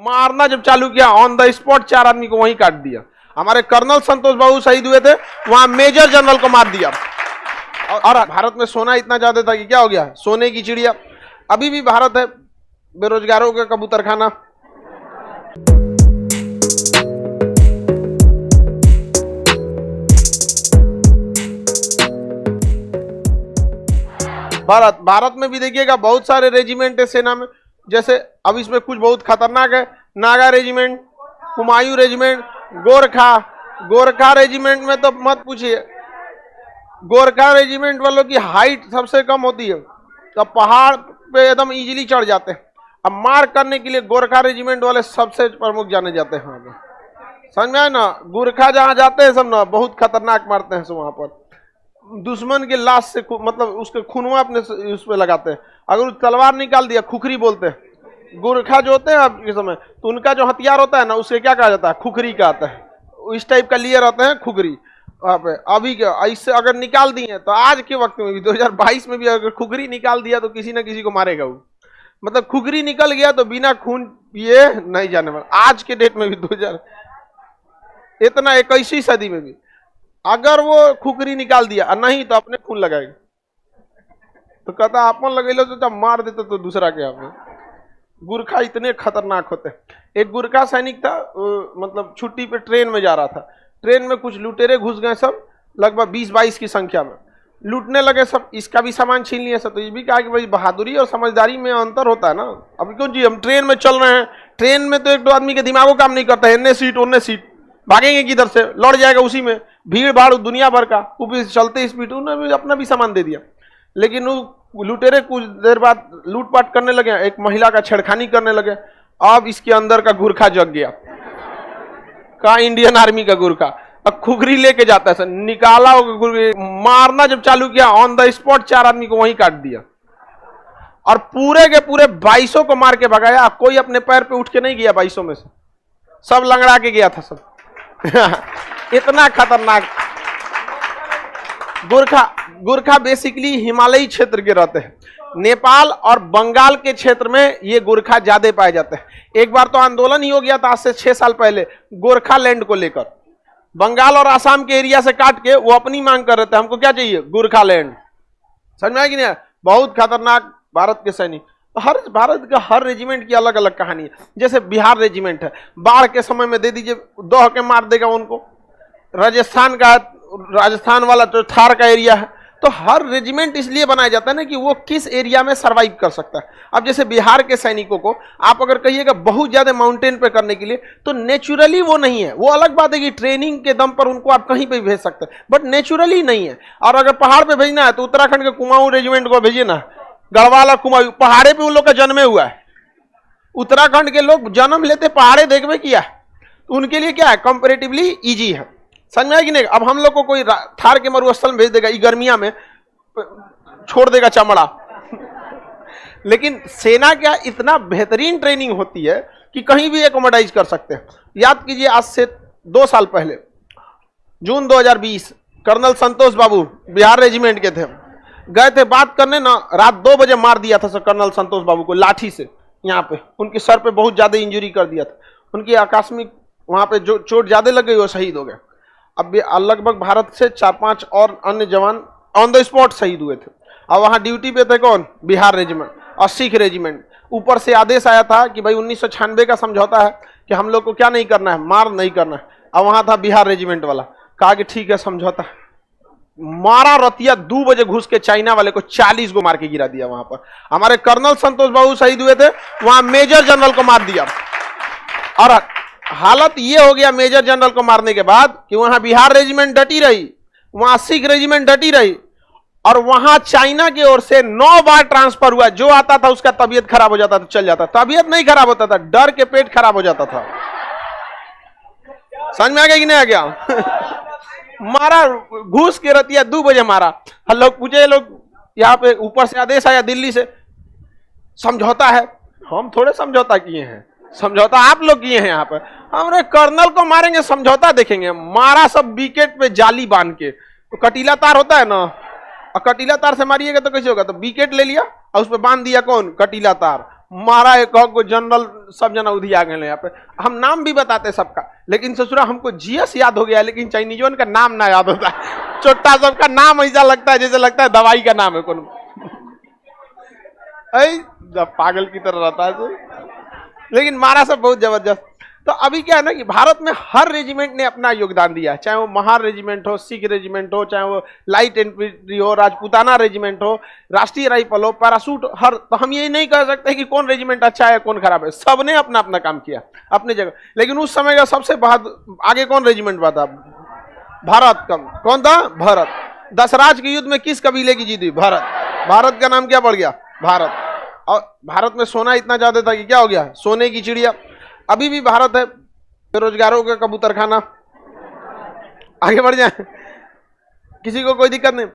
मारना जब चालू किया ऑन द स्पॉट 4 आदमी को वहीं काट दिया। हमारे कर्नल संतोष बाबू शहीद हुए थे, वहां मेजर जनरल को मार दिया। और भारत में सोना इतना ज्यादा था कि क्या हो गया, सोने की चिड़िया। अभी भी भारत है बेरोजगारों का कबूतरखाना। भारत में भी देखिएगा बहुत सारे रेजिमेंट है सेना में। जैसे अब इसमें कुछ बहुत खतरनाक है, Naga regiment, Humayun regiment, Gorkha regiment में तो मत पूछिए। गोरखा रेजिमेंट वालों की हाइट सबसे कम होती है, तो पहाड़ पे एकदम इजीली चढ़ जाते हैं। अब मार करने के लिए गोरखा रेजिमेंट वाले सबसे प्रमुख जाने जाते हैं। वहां पे समझ में आए ना, गोरखा जहां जाते हैं सब ना बहुत खतरनाक मारते हैं। वहां पर दुश्मन के लाश से मतलब उसके खूनवा अपने उस पर लगाते हैं। अगर तलवार निकाल दिया, खुखरी बोलते हैं। गोरखा जो होते हैं अब के समय, तो उनका जो हथियार होता है ना, उससे क्या कहा जाता है, खुखरी कहता है। इस टाइप का लियर होते हैं खुखरी। वहाँ पे अभी क्या इससे अगर निकाल दिए तो आज के वक्त में भी 2022 में भी अगर खुखरी निकाल दिया तो किसी ना किसी को मारेगा वो। मतलब खुखरी निकल गया तो बिना खून पिए नहीं जाने वाला। आज के डेट में भी 2000 इतना 21वीं सदी में भी अगर वो खुखरी निकाल दिया और नहीं तो अपने खून लगाएगा, तो कहता आपन लगेलो तो मार देते तो दूसरा के आपने। गुरखा इतने खतरनाक होते हैं। एक गुरखा सैनिक था, मतलब छुट्टी पे ट्रेन में जा रहा था। ट्रेन में कुछ लुटेरे घुस गए, सब लगभग 20-22 की संख्या में लूटने लगे सब। इसका भी सामान छीन लिया सब। तो ये भी कहा कि भाई बहादुरी और समझदारी में अंतर होता है ना। अब क्यों जी, हम ट्रेन में चल रहे हैं, ट्रेन में तो एक दो आदमी के दिमागों काम नहीं करता है, इन्ने सीट उन्ने सीट, भागेंगे किधर से, लड़ जाएगा उसी में, भीड़ भाड़ दुनिया भर का, वो भी चलते स्पीड, उन्होंने भी अपना भी सामान दे दिया। लेकिन वो लुटेरे कुछ देर बाद लूटपाट करने लगे, एक महिला का छेड़खानी करने लगे। अब इसके अंदर का गुरखा जग गया, कहा इंडियन आर्मी का गुरखा। अब खुखरी लेके जाता है, निकाला मारना जब चालू किया ऑन द स्पॉट 4 आदमी को वहीं काट दिया। और पूरे के पूरे 2200 को मार के भगाया। कोई अपने पैर पे उठ के नहीं गया 2200 में से, सब लंगड़ा के गया था सब। इतना खतरनाक गुरखा बेसिकली हिमालयी क्षेत्र के रहते हैं। नेपाल और बंगाल के क्षेत्र में ये गुरखा ज्यादा पाए जाते हैं। एक बार तो आंदोलन ही हो गया था आज से 6 साल पहले गोरखा लैंड को लेकर। बंगाल और आसाम के एरिया से काट के वो अपनी मांग कर रहे थे, हमको क्या चाहिए, गोरखा लैंड। समझ में आया कि नहीं? बहुत खतरनाक भारत के सैनिक। भारत का हर रेजिमेंट की अलग अलग कहानी है। जैसे बिहार रेजिमेंट है, बाढ़ के समय में दे दीजिए, दोह के मार देगा उनको। राजस्थान वाला तो थार का एरिया है। तो हर रेजिमेंट इसलिए बनाया जाता है ना कि वो किस एरिया में सरवाइव कर सकता है। अब जैसे बिहार के सैनिकों को आप अगर कहिएगा बहुत ज्यादा माउंटेन पे करने के लिए, तो नेचुरली वो नहीं है। वो अलग बात है कि ट्रेनिंग के दम पर उनको आप कहीं पे भेज सकते हैं, बट नेचुरली नहीं है। और अगर पहाड़ पे भेजना है तो उत्तराखंड के कुमाऊं रेजिमेंट को भेजिए ना, गढ़वाल कुमाऊं, पहाड़े पे उन लोग का जन्मे हुआ है। उत्तराखंड के लोग जन्म लेते पहाड़े देखवे किया है, तो उनके लिए क्या है, कंपेरेटिवली इजी है। समझ में आया कि नहीं? अब हम लोग को कोई थार के मरुस्थल में भेज देगा, गर्मिया में छोड़ देगा चमड़ा। लेकिन सेना क्या इतना बेहतरीन ट्रेनिंग होती है कि कहीं भी एकोमोडाइज कर सकते हैं। याद कीजिए आज से 2 साल पहले जून 2020 कर्नल संतोष बाबू बिहार रेजिमेंट के थे, गए थे बात करने ना, रात 2 बजे मार दिया था कर्नल संतोष बाबू को लाठी से। यहाँ पे उनके सर पे बहुत ज्यादा इंजरी कर दिया था, उनकी आकस्मिक वहां पे जो चोट ज्यादा लग गई वो शहीद हो गए। अब लगभग भारत से 4-5 और अन्य जवान ऑन द स्पॉट शहीद हुए थे। और वहां ड्यूटी पे थे कौन, बिहार रेजिमेंट और सिख रेजिमेंट। ऊपर से आदेश आया था कि भाई 1996 का समझौता है कि हम लोग को क्या नहीं करना है, मार नहीं करना है। और वहां था बिहार रेजिमेंट वाला, कहा कि ठीक है समझौता। मारा रतिया 2 बजे घुस के चाइना वाले को 40 को मार के गिरा दिया। वहां पर हमारे कर्नल संतोष बाबू शहीद हुए थे, वहां मेजर जनरल को मार दिया। और हालत ये हो गया मेजर जनरल को मारने के बाद कि वहां बिहार रेजिमेंट डटी रही, वहां सिख रेजिमेंट डटी रही, और वहां चाइना की ओर से 9 बार ट्रांसफर हुआ। जो आता था उसका तबीयत खराब हो जाता था, चल जाता। तबीयत नहीं खराब होता था, डर के पेट खराब हो जाता था। समझ में आ गया कि नहीं आ गया? मारा घुस के रतिया 2 बजे मारा। हम लोग पूछे, लोग यहाँ पे ऊपर से आदेश आया दिल्ली से, समझौता है। हम थोड़े समझौता किए हैं, समझौता आप लोग किए हैं। यहाँ पर हमारे कर्नल को मारेंगे, समझौता देखेंगे। मारा सब विकेट पे जाली बांध के, तो कटीला तार होता है ना, और कटीला तार से मारिएगा तो कैसे होगा, तो विकेट ले लिया और उस पर बांध दिया कौन, कटीला तार। मारा एक को जनरल सब जना उधी आ गए यहाँ पे। हम नाम भी बताते सबका, लेकिन ससुरा हमको जीएस याद हो गया, लेकिन चाइनीजों का नाम ना याद होता है। छोटा सबका नाम ऐसा लगता है जैसे लगता है दवाई का नाम है कौन, जब पागल की तरह रहता है। लेकिन मारा सब बहुत जबरदस्त। तो अभी क्या है ना कि भारत में हर रेजिमेंट ने अपना योगदान दिया, चाहे वो महार रेजिमेंट हो, सिख रेजिमेंट हो, चाहे वो लाइट इन्फेंट्री हो, राजपूताना रेजिमेंट हो, राष्ट्रीय राइफल हो, पैरासूट, हर। तो हम ये नहीं कह सकते कि कौन रेजिमेंट अच्छा है कौन खराब है, सबने अपना अपना काम किया अपने जगह। लेकिन उस समय का सबसे आगे कौन रेजिमेंट हुआ था? भारत का। कौन था? भारत। दशराज के युद्ध में किस कबीले की जीत हुई? भारत। भारत का नाम क्या पड़ गया? भारत। और भारत में सोना इतना ज्यादा था कि क्या हो गया? सोने की चिड़िया। अभी भी भारत है, बेरोजगारों का कबूतर खाना। आगे बढ़ जाए, किसी को कोई दिक्कत नहीं।